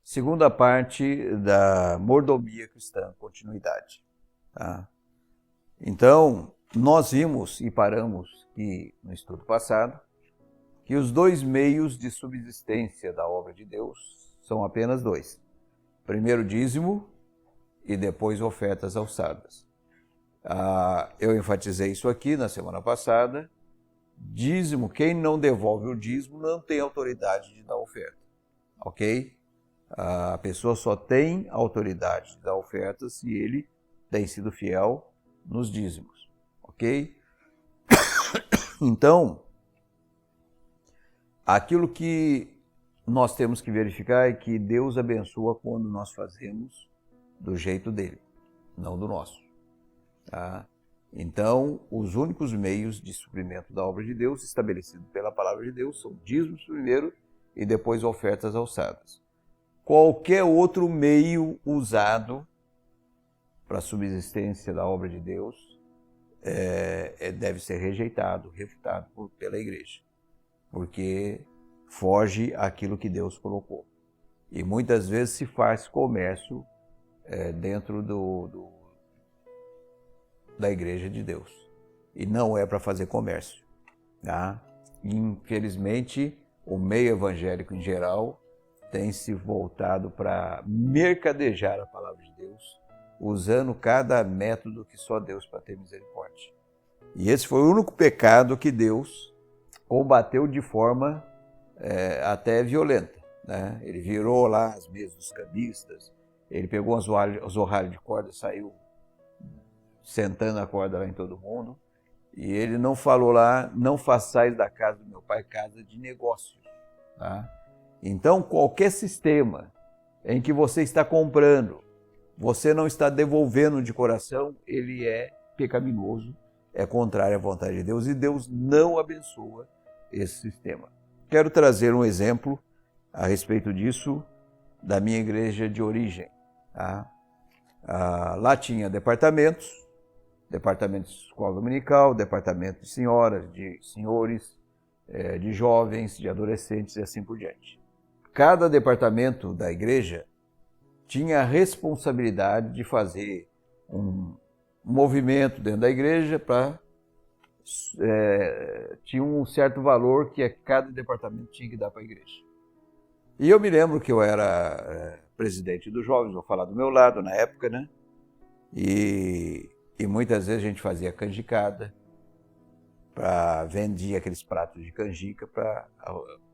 segunda parte da mordomia cristã, continuidade. Tá? Então, nós vimos e paramos que, no estudo passado, que os dois meios de subsistência da obra de Deus são apenas dois. Primeiro dízimo e depois ofertas alçadas. Eu enfatizei isso aqui na semana passada. Dízimo, quem não devolve o dízimo não tem autoridade de dar oferta, ok? A pessoa só tem autoridade de dar oferta se ele tem sido fiel nos dízimos, ok? Então, aquilo que nós temos que verificar é que Deus abençoa quando nós fazemos do jeito dele, não do nosso. Tá? Então, os únicos meios de suprimento da obra de Deus, estabelecidos pela palavra de Deus, são dízimos primeiro e depois ofertas alçadas. Qualquer outro meio usado para a subsistência da obra de Deus deve ser rejeitado, refutado pela igreja, porque foge àquilo que Deus colocou. E muitas vezes se faz comércio dentro da igreja de Deus. E não é para fazer comércio. Tá? Infelizmente, o meio evangélico em geral tem se voltado para mercadejar a palavra de Deus, usando cada método que só Deus para ter misericórdia. E esse foi o único pecado que Deus combateu de forma até violenta. Né? Ele virou lá as mesas dos cambistas, ele pegou as orralhas de corda, saiu sentando a corda lá em todo mundo, e ele não falou lá, não façais da casa do meu pai casa de negócios. Tá? Então, qualquer sistema em que você está comprando, você não está devolvendo de coração, ele é pecaminoso, é contrário à vontade de Deus, e Deus não abençoa esse sistema. Quero trazer um exemplo a respeito disso da minha igreja de origem. Tá? Lá tinha departamentos de escola dominical, departamento de senhoras, de senhores, de jovens, de adolescentes e assim por diante. Cada departamento da igreja tinha a responsabilidade de fazer um movimento dentro da igreja tinha um certo valor que cada departamento tinha que dar para a igreja. E eu me lembro que eu era presidente dos jovens, vou falar do meu lado na época, né? E muitas vezes a gente fazia canjicada, vendia aqueles pratos de canjica para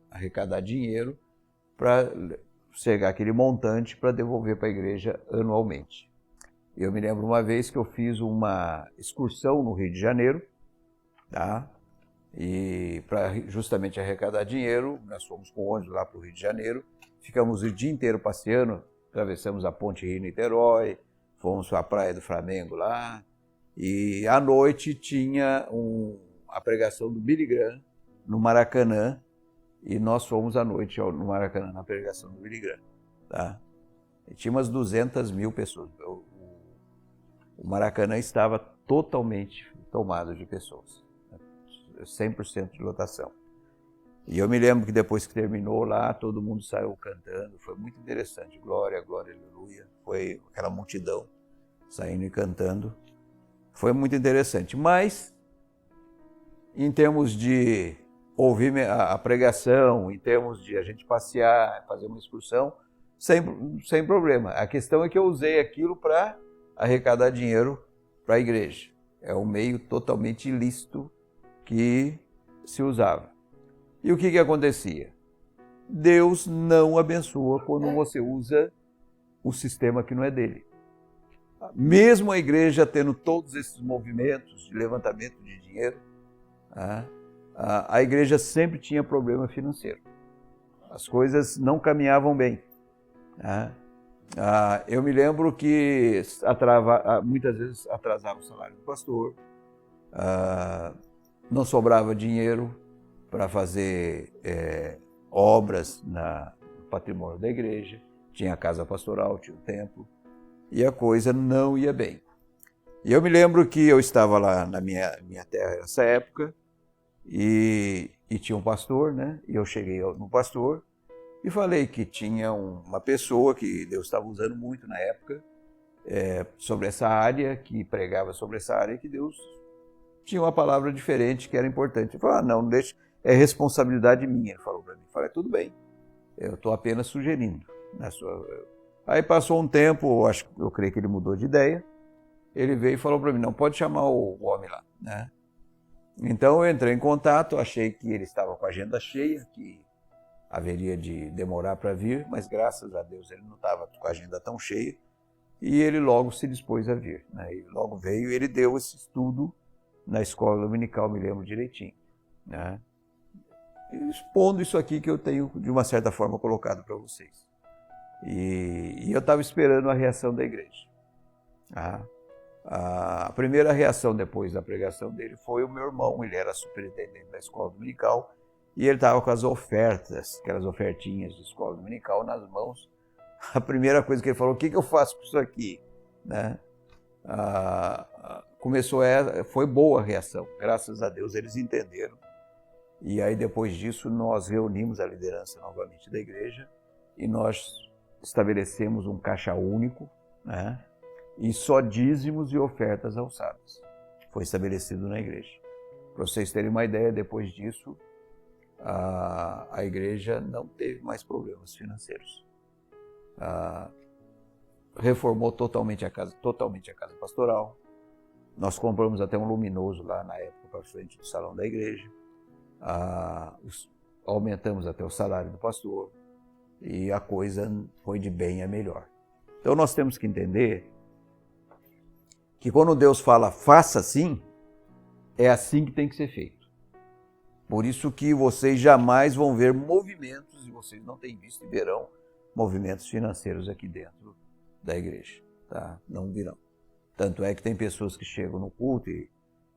arrecadar dinheiro, para chegar aquele montante para devolver para a igreja anualmente. Eu me lembro uma vez que eu fiz uma excursão no Rio de Janeiro, tá? E para justamente arrecadar dinheiro, nós fomos com ônibus lá para o Rio de Janeiro, ficamos o dia inteiro passeando, atravessamos a Ponte Rio-Niterói, fomos para a Praia do Flamengo lá, e à noite tinha a pregação do Billy Graham no Maracanã, e nós fomos à noite no Maracanã na pregação do Billy Graham. Tá? E tinha umas 200 mil pessoas. O Maracanã estava totalmente tomado de pessoas, 100% de lotação. E eu me lembro que depois que terminou lá, todo mundo saiu cantando, foi muito interessante. Glória, glória, aleluia. Foi aquela multidão saindo e cantando. Foi muito interessante. Mas, em termos de ouvir a pregação, em termos de a gente passear, fazer uma excursão, sem problema. A questão é que eu usei aquilo para arrecadar dinheiro para a igreja. É um meio totalmente ilícito que se usava. E o que acontecia? Deus não abençoa quando você usa o sistema que não é dele. Mesmo a igreja tendo todos esses movimentos de levantamento de dinheiro, a igreja sempre tinha problema financeiro. As coisas não caminhavam bem. Eu me lembro que muitas vezes atrasava o salário do pastor, não sobrava dinheiro para fazer obras no patrimônio da igreja, tinha a casa pastoral, tinha o templo, e a coisa não ia bem. E eu me lembro que eu estava lá na minha terra nessa época, e tinha um pastor, né? E eu cheguei no pastor e falei que tinha uma pessoa que Deus estava usando muito na época, sobre essa área, que pregava sobre essa área, que Deus tinha uma palavra diferente que era importante. Ele falou, não deixa, é responsabilidade minha, ele falou para mim. Eu falei, tudo bem, eu estou apenas sugerindo. Aí passou um tempo, eu creio que ele mudou de ideia, ele veio e falou para mim, não, pode chamar o homem lá, né? Então eu entrei em contato, achei que ele estava com a agenda cheia, que haveria de demorar para vir, mas graças a Deus ele não estava com a agenda tão cheia, e ele logo se dispôs a vir, né? Ele logo veio e ele deu esse estudo na escola dominical, me lembro direitinho, né? Expondo isso aqui que eu tenho, de uma certa forma, colocado para vocês. E eu estava esperando a reação da igreja. A primeira reação depois da pregação dele foi o meu irmão, ele era superintendente da escola dominical, e ele estava com as ofertas, aquelas ofertinhas de escola dominical nas mãos. A primeira coisa que ele falou, o que eu faço com isso aqui? Né? Foi boa a reação, graças a Deus eles entenderam. E aí depois disso nós reunimos a liderança novamente da igreja e nós estabelecemos um caixa único, né? E só dízimos e ofertas alçadas. Foi estabelecido na igreja. Para vocês terem uma ideia, depois disso, a igreja não teve mais problemas financeiros. Reformou totalmente a casa pastoral. Nós compramos até um luminoso lá na época para frente do salão da igreja. Aumentamos até o salário do pastor e a coisa foi de bem a melhor. Então nós temos que entender que quando Deus fala faça assim, é assim que tem que ser feito. Por isso que vocês jamais vão ver movimentos, e vocês não têm visto e verão movimentos financeiros aqui dentro da igreja, tá? Não virão. Tanto é que tem pessoas que chegam no culto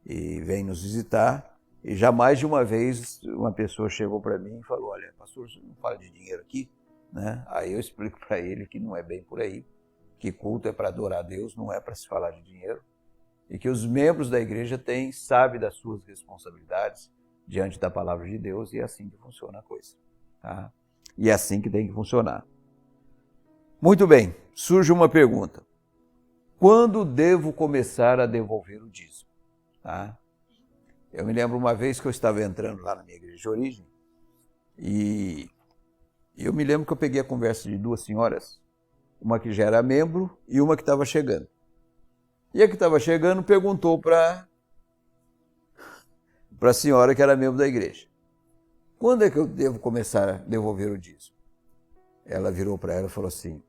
e vêm nos visitar, e já mais de uma vez uma pessoa chegou para mim e falou, olha, pastor, você não fala de dinheiro aqui? Né? Aí eu explico para ele que não é bem por aí, que culto é para adorar a Deus, não é para se falar de dinheiro, e que os membros da igreja sabem das suas responsabilidades diante da palavra de Deus, e é assim que funciona a coisa. Tá? E é assim que tem que funcionar. Muito bem, surge uma pergunta. Quando devo começar a devolver o dízimo? Tá? Eu me lembro uma vez que eu estava entrando lá na minha igreja de origem, e eu me lembro que eu peguei a conversa de duas senhoras, uma que já era membro e uma que estava chegando. E a que estava chegando perguntou para a senhora que era membro da igreja, quando é que eu devo começar a devolver o dízimo? Ela virou para ela e falou assim,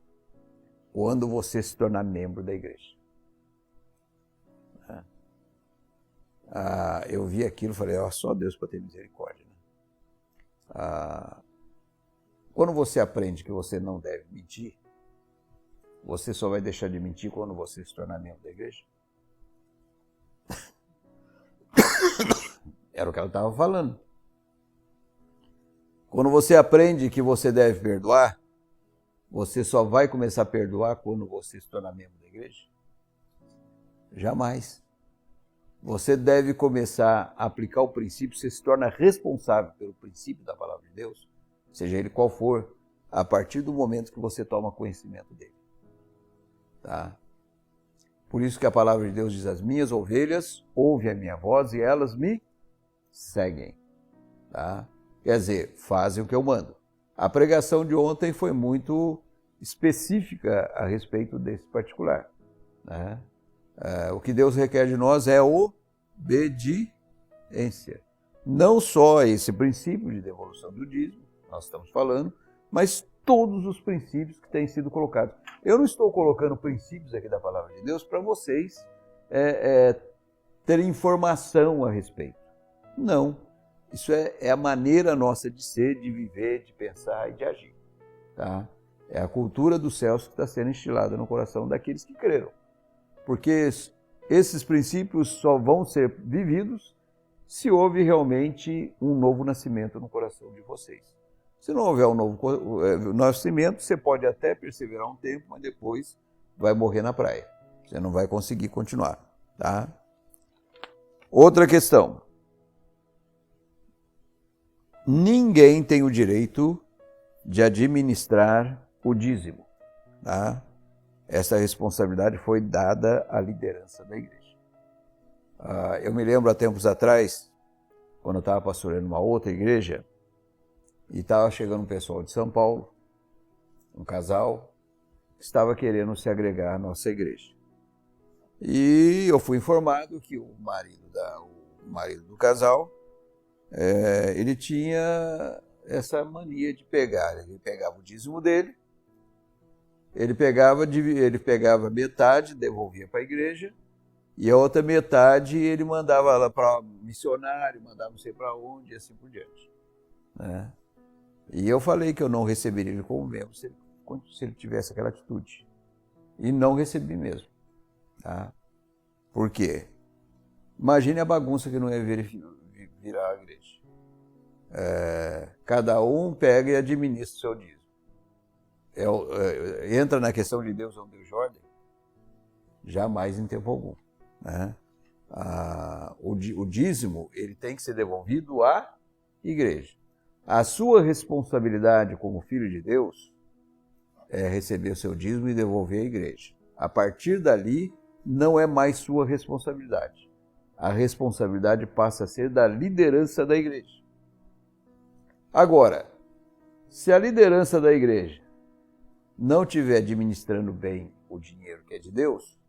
quando você se tornar membro da igreja. Eu vi aquilo e falei, só Deus para ter misericórdia. Né? Quando você aprende que você não deve mentir, você só vai deixar de mentir quando você se tornar membro da igreja? Era o que ela estava falando. Quando você aprende que você deve perdoar, você só vai começar a perdoar quando você se tornar membro da igreja? Jamais. Você deve começar a aplicar o princípio, você se torna responsável pelo princípio da palavra de Deus, seja ele qual for, a partir do momento que você toma conhecimento dele. Tá? Por isso que a palavra de Deus diz, as minhas ovelhas ouvem a minha voz e elas me seguem. Tá? Quer dizer, fazem o que eu mando. A pregação de ontem foi muito específica a respeito desse particular. Né? O que Deus requer de nós é obediência. Não só esse princípio de devolução do dízimo, nós estamos falando, mas todos os princípios que têm sido colocados. Eu não estou colocando princípios aqui da palavra de Deus para vocês terem informação a respeito. Não. Isso é a maneira nossa de ser, de viver, de pensar e de agir. Tá? É a cultura dos céus que está sendo instilada no coração daqueles que creram. Porque esses princípios só vão ser vividos se houve realmente um novo nascimento no coração de vocês. Se não houver um novo nascimento, você pode até perseverar um tempo, mas depois vai morrer na praia. Você não vai conseguir continuar. Tá? Outra questão. Ninguém tem o direito de administrar o dízimo. Tá? Essa responsabilidade foi dada à liderança da igreja. Eu me lembro há tempos atrás, quando eu estava pastoreando uma outra igreja, e estava chegando um pessoal de São Paulo, um casal, que estava querendo se agregar à nossa igreja. E eu fui informado que o marido do casal, ele tinha essa mania de pegar. Ele pegava o dízimo dele, ele pegava metade, devolvia para a igreja, e a outra metade ele mandava lá para missionário, mandava não sei para onde, e assim por diante. Né? E eu falei que eu não receberia ele como membro se ele tivesse aquela atitude. E não recebi mesmo. Tá? Por quê? Imagine a bagunça que não ia virar a igreja. Cada um pega e administra o seu dízimo. Entra na questão de Deus é um Deus de ordem? Jamais em tempo algum. Né? O dízimo ele tem que ser devolvido à igreja. A sua responsabilidade como filho de Deus é receber o seu dízimo e devolver à igreja. A partir dali, não é mais sua responsabilidade. A responsabilidade passa a ser da liderança da igreja. Agora, se a liderança da igreja não estiver administrando bem o dinheiro que é de Deus,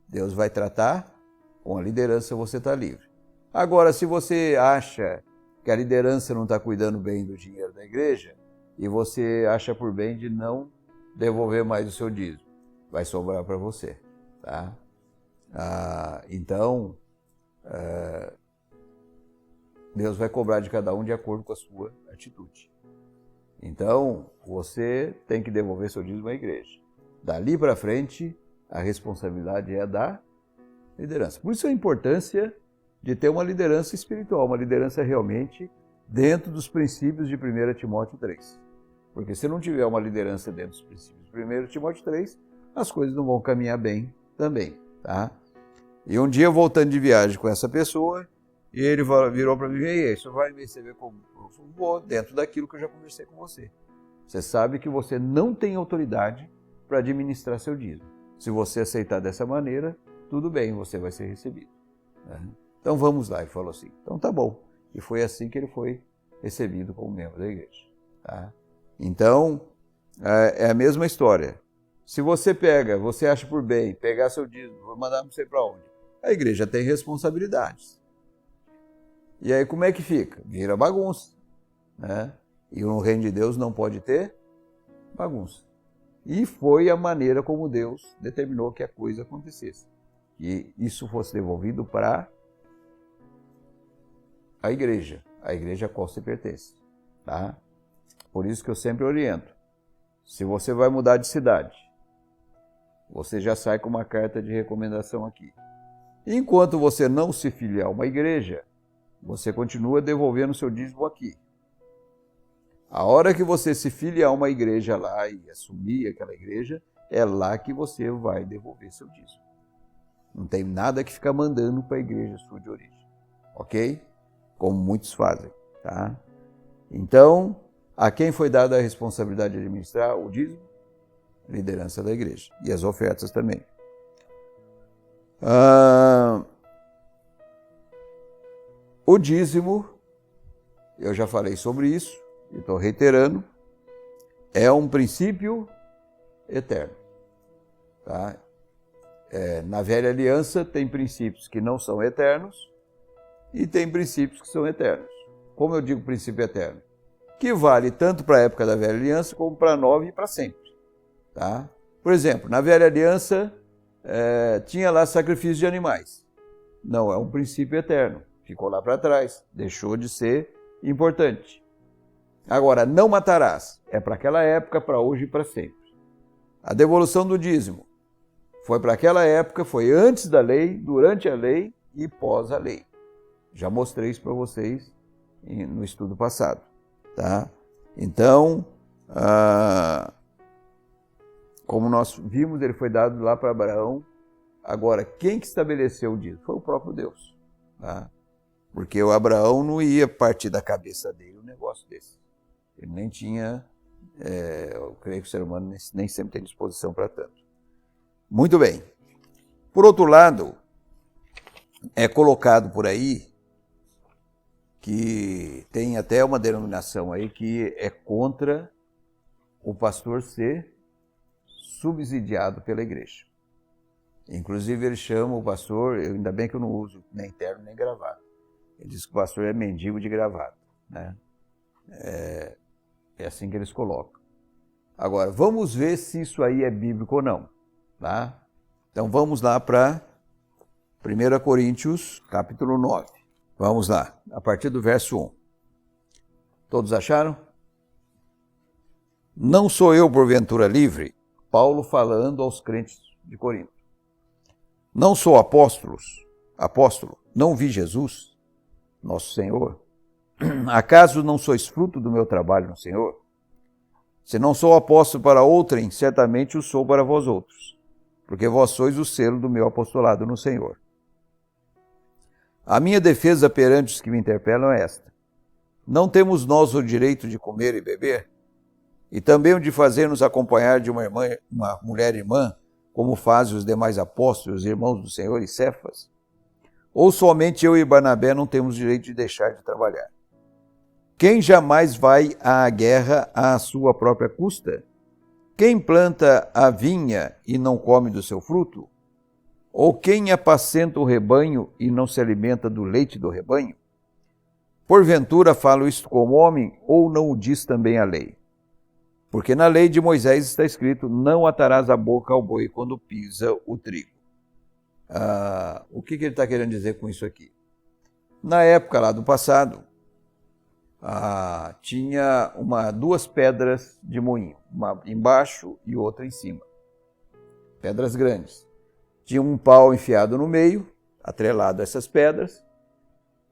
Deus vai tratar, com a liderança você está livre. Agora, se você acha que a liderança não está cuidando bem do dinheiro da igreja e você acha por bem de não devolver mais o seu dízimo, vai sobrar para você. Tá? Então, Deus vai cobrar de cada um de acordo com a sua atitude. Então, você tem que devolver seu dízimo à igreja. Dali para frente, a responsabilidade é da liderança. Por isso a importância de ter uma liderança espiritual, uma liderança realmente dentro dos princípios de 1 Timóteo 3. Porque se não tiver uma liderança dentro dos princípios de 1 Timóteo 3, as coisas não vão caminhar bem também. Tá? E um dia, voltando de viagem com essa pessoa, ele virou para mim, e aí, você vai me receber como? Eu vou, dentro daquilo que eu já conversei com você. Você sabe que você não tem autoridade para administrar seu dízimo. Se você aceitar dessa maneira, tudo bem, você vai ser recebido. Né? Então vamos lá, ele falou assim. Então tá bom. E foi assim que ele foi recebido como membro da igreja. Tá? Então, é a mesma história. Se você acha por bem, pegar seu dízimo, vou mandar não sei para onde, a igreja tem responsabilidades. E aí como é que fica? Vira bagunça. Né? E no reino de Deus não pode ter bagunça. E foi a maneira como Deus determinou que a coisa acontecesse. Que isso fosse devolvido para a igreja a qual você pertence. Tá? Por isso que eu sempre oriento. Se você vai mudar de cidade, você já sai com uma carta de recomendação aqui. Enquanto você não se filiar a uma igreja, você continua devolvendo seu dízimo aqui. A hora que você se filiar a uma igreja lá e assumir aquela igreja, é lá que você vai devolver seu dízimo. Não tem nada que ficar mandando para a igreja sua de origem. Ok? Como muitos fazem. Tá? Então, a quem foi dada a responsabilidade de administrar o dízimo? Liderança da igreja. E as ofertas também. O dízimo, eu já falei sobre isso, e estou reiterando, é um princípio eterno. Tá? Na velha aliança tem princípios que não são eternos e tem princípios que são eternos. Como eu digo princípio eterno? Que vale tanto para a época da velha aliança como para a nova e para sempre. Tá? Por exemplo, na velha aliança tinha lá sacrifício de animais. Não, é um princípio eterno. Ficou lá para trás, deixou de ser importante. Agora, não matarás. É para aquela época, para hoje e para sempre. A devolução do dízimo foi para aquela época, foi antes da lei, durante a lei e pós a lei. Já mostrei isso para vocês no estudo passado. Tá? Então, como nós vimos, ele foi dado lá para Abraão. Agora, quem que estabeleceu o dízimo? Foi o próprio Deus. Tá? Porque o Abraão não ia partir da cabeça dele um negócio desse. Ele nem tinha Eu creio que o ser humano nem sempre tem disposição para tanto. Muito bem. Por outro lado, é colocado por aí que tem até uma denominação aí que é contra o pastor ser subsidiado pela igreja. Inclusive ele chama o pastor, ainda bem que eu não uso nem terno nem gravata. Ele diz que o pastor é mendigo de gravata, né? É assim que eles colocam. Agora, vamos ver se isso aí é bíblico ou não, tá? Então vamos lá para 1 Coríntios, capítulo 9. Vamos lá, a partir do verso 1. Todos acharam? Não sou eu, porventura, livre? Paulo falando aos crentes de Corinto. Não sou apóstolo, não vi Jesus, nosso Senhor? Acaso não sois fruto do meu trabalho no Senhor? Se não sou apóstolo para outrem, certamente o sou para vós outros, porque vós sois o selo do meu apostolado no Senhor. A minha defesa perante os que me interpelam é esta: não temos nós o direito de comer e beber? E também o de fazer-nos acompanhar de uma mulher irmã, como fazem os demais apóstolos, irmãos do Senhor e Cefas? Ou somente eu e Barnabé não temos direito de deixar de trabalhar? Quem jamais vai à guerra à sua própria custa? Quem planta a vinha e não come do seu fruto? Ou quem apacenta o rebanho e não se alimenta do leite do rebanho? Porventura falo isto como homem, ou não o diz também a lei? Porque na lei de Moisés está escrito: não atarás a boca ao boi quando pisa o trigo. O que ele está querendo dizer com isso aqui? Na época lá do passado, tinha duas pedras de moinho, uma embaixo e outra em cima. Pedras grandes. Tinha um pau enfiado no meio, atrelado a essas pedras,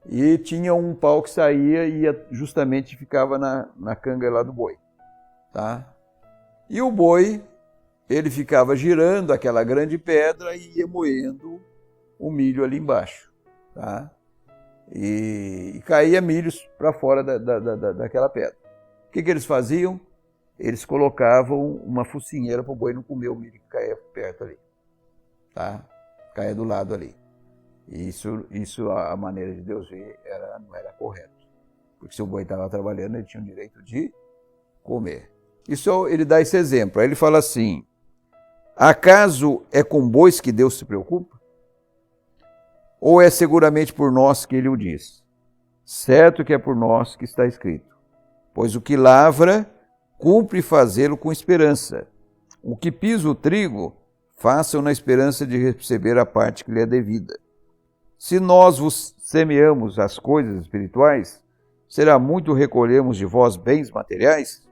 e tinha um pau que saía e justamente ficava na canga lá do boi. Tá? E o boi, ele ficava girando aquela grande pedra e ia moendo o milho ali embaixo. Tá? E caía milhos para fora daquela pedra. O que eles faziam? Eles colocavam uma focinheira para o boi não comer o milho que caía perto ali. Tá? Caía do lado ali. Isso a maneira de Deus ver, não era correto. Porque se o boi estava trabalhando, ele tinha o direito de comer. Ele dá esse exemplo. Aí ele fala assim: acaso é com bois que Deus se preocupa? Ou é seguramente por nós que ele o diz? Certo que é por nós que está escrito: pois o que lavra, cumpre fazê-lo com esperança. O que pisa o trigo, faça-o na esperança de receber a parte que lhe é devida. Se nós vos semeamos as coisas espirituais, será muito recolhemos de vós bens materiais?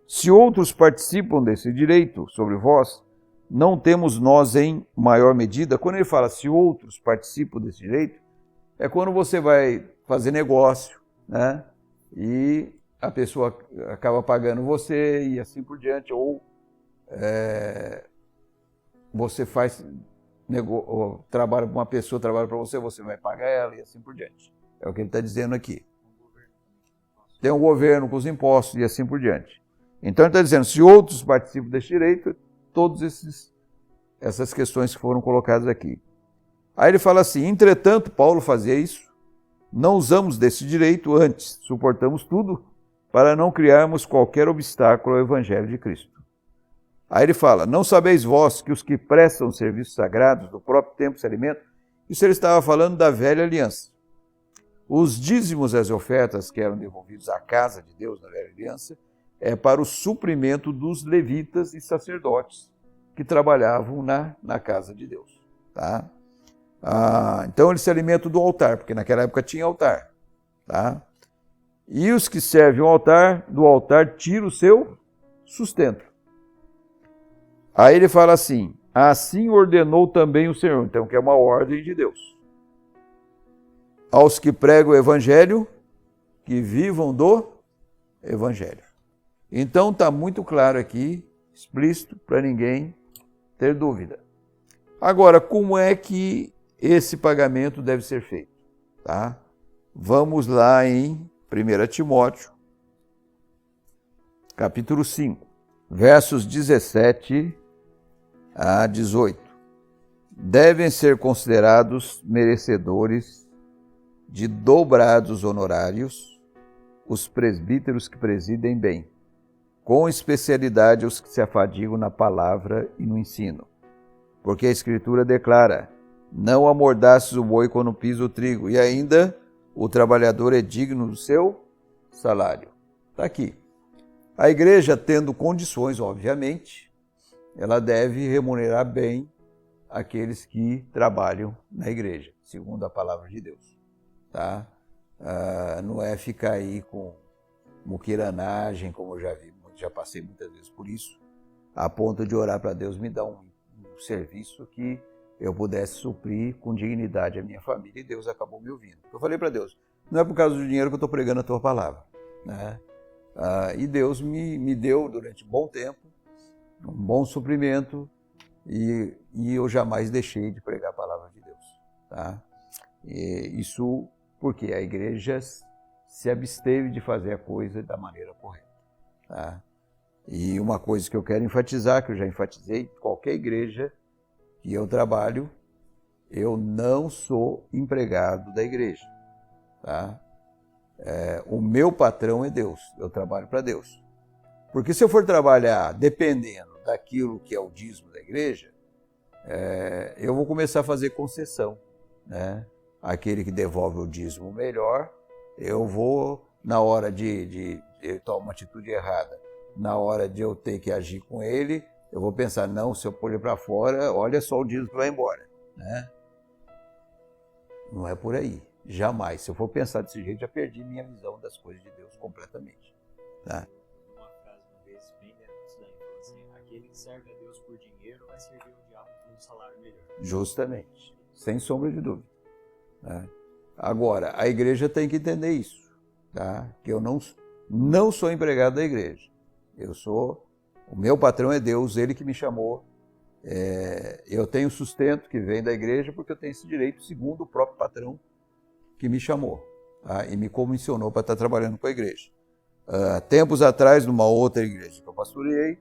Se outros participam desse direito sobre vós, não temos nós em maior medida? Quando ele fala se outros participam desse direito, é quando você vai fazer negócio, né? E a pessoa acaba pagando você e assim por diante, ou você trabalha para uma pessoa, trabalha para você, você vai pagar ela e assim por diante. É o que ele está dizendo aqui. Tem um governo com os impostos e assim por diante. Então ele está dizendo, se outros participam desse direito, todas essas questões que foram colocadas aqui. Aí ele fala assim: entretanto, Paulo fazia isso, não usamos desse direito, antes suportamos tudo para não criarmos qualquer obstáculo ao evangelho de Cristo. Aí ele fala: não sabeis vós que os que prestam serviços sagrados do próprio tempo se alimentam? Isso ele estava falando da velha aliança. Os dízimos e as ofertas que eram devolvidos à casa de Deus na velha aliança é para o suprimento dos levitas e sacerdotes que trabalhavam na casa de Deus. Tá? Então eles se alimentam do altar, porque naquela época tinha altar. Tá? E os que servem ao altar, do altar tiram o seu sustento. Aí ele fala assim: assim ordenou também o Senhor. Então, que é uma ordem de Deus. Aos que pregam o evangelho, que vivam do evangelho. Então está muito claro aqui, explícito, para ninguém ter dúvida. Agora, como é que esse pagamento deve ser feito? Tá? Vamos lá em 1 Timóteo, capítulo 5, versos 17 a 18. Devem ser considerados merecedores de dobrados honorários os presbíteros que presidem bem, com especialidade os que se afadigam na palavra e no ensino. Porque a Escritura declara: não amordaces o boi quando pisa o trigo, e ainda o trabalhador é digno do seu salário. Está aqui. A igreja, tendo condições, obviamente, ela deve remunerar bem aqueles que trabalham na igreja, segundo a palavra de Deus. Tá? Não é ficar aí com muquiranagem, como eu já vi, já passei muitas vezes por isso, a ponto de orar para Deus me dar um serviço que eu pudesse suprir com dignidade a minha família, e Deus acabou me ouvindo. Eu falei para Deus: não é por causa do dinheiro que eu estou pregando a tua palavra, né? E Deus me deu durante um bom tempo um bom suprimento, e eu jamais deixei de pregar a palavra de Deus. Tá? Isso porque a igreja se absteve de fazer a coisa da maneira correta. Tá? E uma coisa que eu quero enfatizar, que eu já enfatizei, qualquer igreja que eu trabalho, eu não sou empregado da igreja. Tá? O meu patrão é Deus, eu trabalho para Deus. Porque se eu for trabalhar dependendo daquilo que é o dízimo da igreja, eu vou começar a fazer concessão, né? Aquele que devolve o dízimo melhor, eu vou, na hora de tomar uma atitude errada, na hora de eu ter que agir com ele, eu vou pensar: não, se eu pôr ele para fora, olha só o dízimo que vai embora, né? Não é por aí, jamais. Se eu for pensar desse jeito, já perdi minha visão das coisas de Deus completamente. Tá? Uma frase uma vez bem dentro disso daí, falou assim: aquele que serve a Deus por dinheiro vai servir o diabo por um salário melhor. Justamente, sem sombra de dúvida. Tá? Agora, a igreja tem que entender isso, tá? Que eu não sou empregado da igreja. O meu patrão é Deus, ele que me chamou. Eu tenho sustento que vem da igreja porque eu tenho esse direito segundo o próprio patrão que me chamou, tá? E me comissionou para estar trabalhando com a igreja. Tempos atrás, numa outra igreja que eu pastoreei,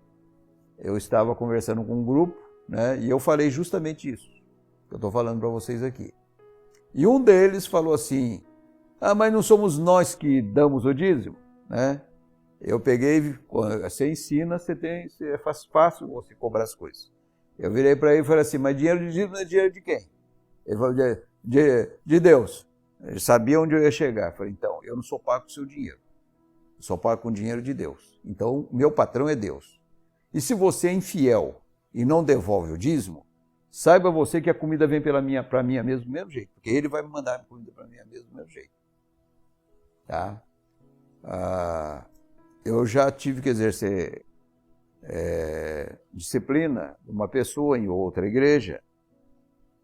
eu estava conversando com um grupo, né, e eu falei justamente isso que eu estou falando para vocês aqui. E um deles falou assim: mas não somos nós que damos o dízimo, né? Eu peguei, você ensina, é fácil você cobrar as coisas. Eu virei para ele e falei assim: mas dinheiro de dízimo é dinheiro de quem? Ele falou: de Deus. Ele sabia onde eu ia chegar. Eu falei: então, eu não sou pago com o seu dinheiro. Eu sou pago com o dinheiro de Deus. Então, meu patrão é Deus. E se você é infiel e não devolve o dízimo, saiba você que a comida vem para mim mesmo do mesmo jeito, porque ele vai me mandar a comida para mim mesmo do mesmo jeito. Tá? Eu já tive que exercer disciplina de uma pessoa em outra igreja,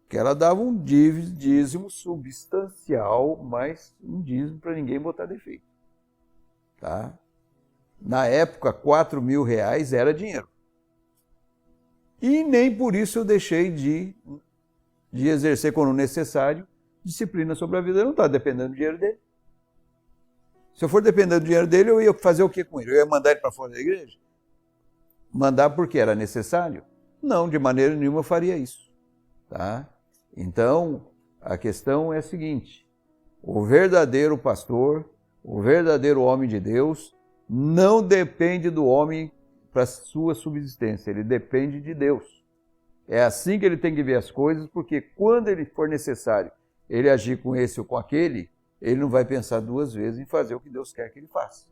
que ela dava um dízimo substancial, mas um dízimo para ninguém botar defeito. Tá? Na época, R$4.000 era dinheiro. E nem por isso eu deixei de exercer, quando necessário, disciplina sobre a vida. Eu não estava dependendo do dinheiro dele. Se eu for dependendo do dinheiro dele, eu ia fazer o que com ele? Eu ia mandar ele para fora da igreja? Mandar porque era necessário? Não, de maneira nenhuma eu faria isso. Tá? Então, a questão é a seguinte: o verdadeiro pastor, o verdadeiro homem de Deus, não depende do homem para sua subsistência, ele depende de Deus. É assim que ele tem que ver as coisas, porque quando ele for necessário ele agir com esse ou com aquele, ele não vai pensar duas vezes em fazer o que Deus quer que ele faça.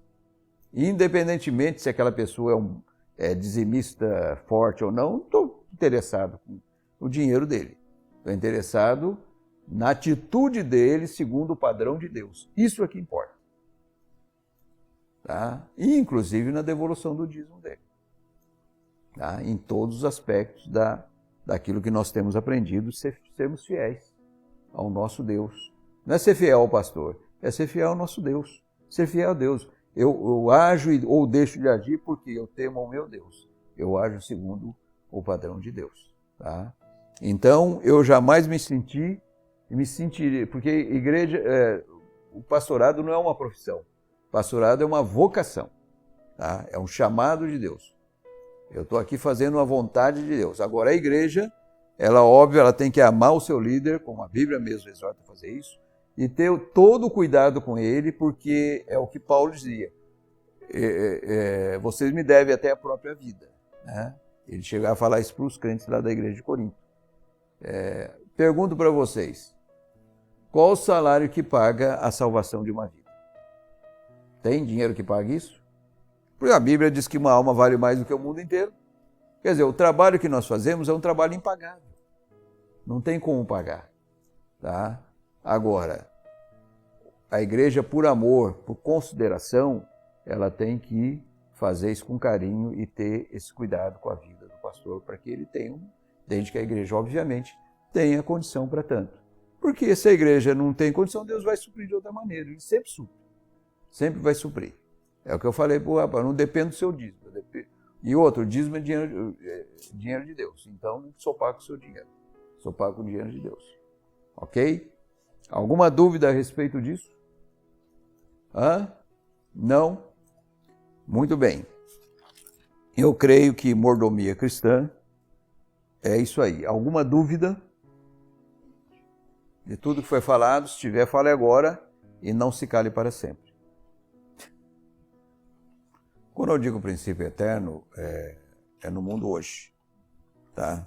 Independentemente se aquela pessoa é dizimista forte ou não estou interessado com o dinheiro dele. Estou interessado na atitude dele segundo o padrão de Deus. Isso é que importa. Tá? E, inclusive, na devolução do dízimo dele. Tá? Em todos os aspectos daquilo que nós temos aprendido, sermos fiéis ao nosso Deus. Não é ser fiel ao pastor, é ser fiel ao nosso Deus. Ser fiel a Deus. Eu ajo ou deixo de agir porque eu temo ao meu Deus. Eu ajo segundo o padrão de Deus. Tá? Então, eu jamais me sentirei, porque igreja, o pastorado não é uma profissão. Pastorado é uma vocação. Tá? É um chamado de Deus. Eu estou aqui fazendo a vontade de Deus. Agora, a igreja, óbvio, ela tem que amar o seu líder, como a Bíblia mesmo exorta a fazer isso, e ter todo o cuidado com ele, porque é o que Paulo dizia. Vocês me devem até a própria vida. Né? Ele chegava a falar isso para os crentes lá da igreja de Corinto. Pergunto para vocês, qual o salário que paga a salvação de uma vida? Tem dinheiro que paga isso? Porque a Bíblia diz que uma alma vale mais do que o mundo inteiro. Quer dizer, o trabalho que nós fazemos é um trabalho impagável. Não tem como pagar. Tá? Agora, a igreja, por amor, por consideração, ela tem que fazer isso com carinho e ter esse cuidado com a vida do pastor, para que ele tenha, desde que a igreja, obviamente, tenha condição para tanto. Porque se a igreja não tem condição, Deus vai suprir de outra maneira. Ele sempre supre. Sempre vai suprir. É o que eu falei para o rapaz, não depende do seu dízimo. E outro, o dízimo é dinheiro de Deus. Então, não sou pago com o seu dinheiro. Sou pago com o dinheiro de Deus. Ok? Alguma dúvida a respeito disso? Não? Muito bem. Eu creio que mordomia cristã é isso aí. Alguma dúvida? De tudo que foi falado, se tiver, fale agora e não se cale para sempre. Quando eu digo princípio eterno, é no mundo hoje, tá?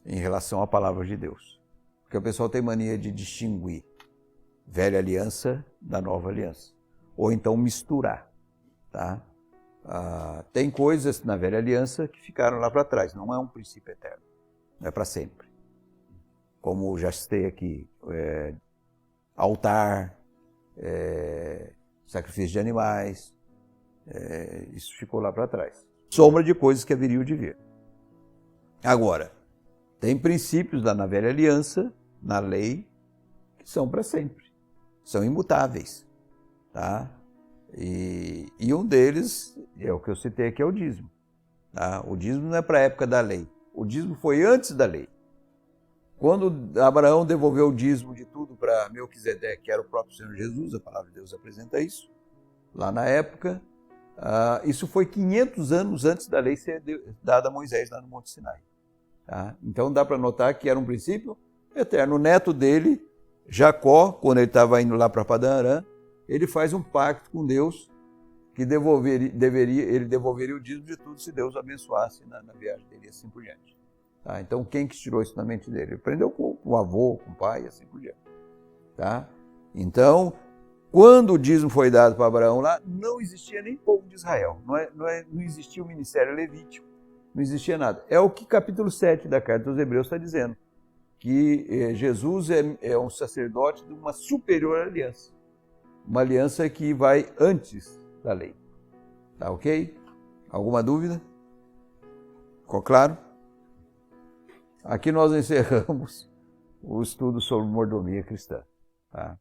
Em relação à palavra de Deus. Porque o pessoal tem mania de distinguir velha aliança da nova aliança. Ou então misturar, tá? Tem coisas na velha aliança que ficaram lá para trás, não é um princípio eterno, não é para sempre. Como já citei aqui, altar, sacrifício de animais, isso ficou lá para trás. Sombra de coisas que haveriam de vir. Agora, tem princípios na velha aliança, na lei, que são para sempre, são imutáveis. Tá? E um deles é o que eu citei aqui, é o dízimo. Tá? O dízimo não é para a época da lei, o dízimo foi antes da lei. Quando Abraão devolveu o dízimo de tudo para Melquisedeque, que era o próprio Senhor Jesus, a palavra de Deus apresenta isso, lá na época, isso foi 500 anos antes da lei ser dada a Moisés lá no Monte Sinai. Tá? Então dá para notar que era um princípio eterno. O neto dele, Jacó, quando ele estava indo lá para Padã Arã, ele faz um pacto com Deus que ele devolveria o dízimo de tudo se Deus abençoasse na viagem dele e assim por diante. Tá? Então quem que tirou isso na mente dele? Ele aprendeu com o avô, com o pai e assim por diante. Tá? Então, quando o dízimo foi dado para Abraão lá, não existia nem povo de Israel. Não existia o ministério levítico, não existia nada. É o que capítulo 7 da carta dos Hebreus está dizendo, que Jesus é um sacerdote de uma superior aliança. Uma aliança que vai antes da lei. Tá ok? Alguma dúvida? Ficou claro? Aqui nós encerramos o estudo sobre mordomia cristã. Tá?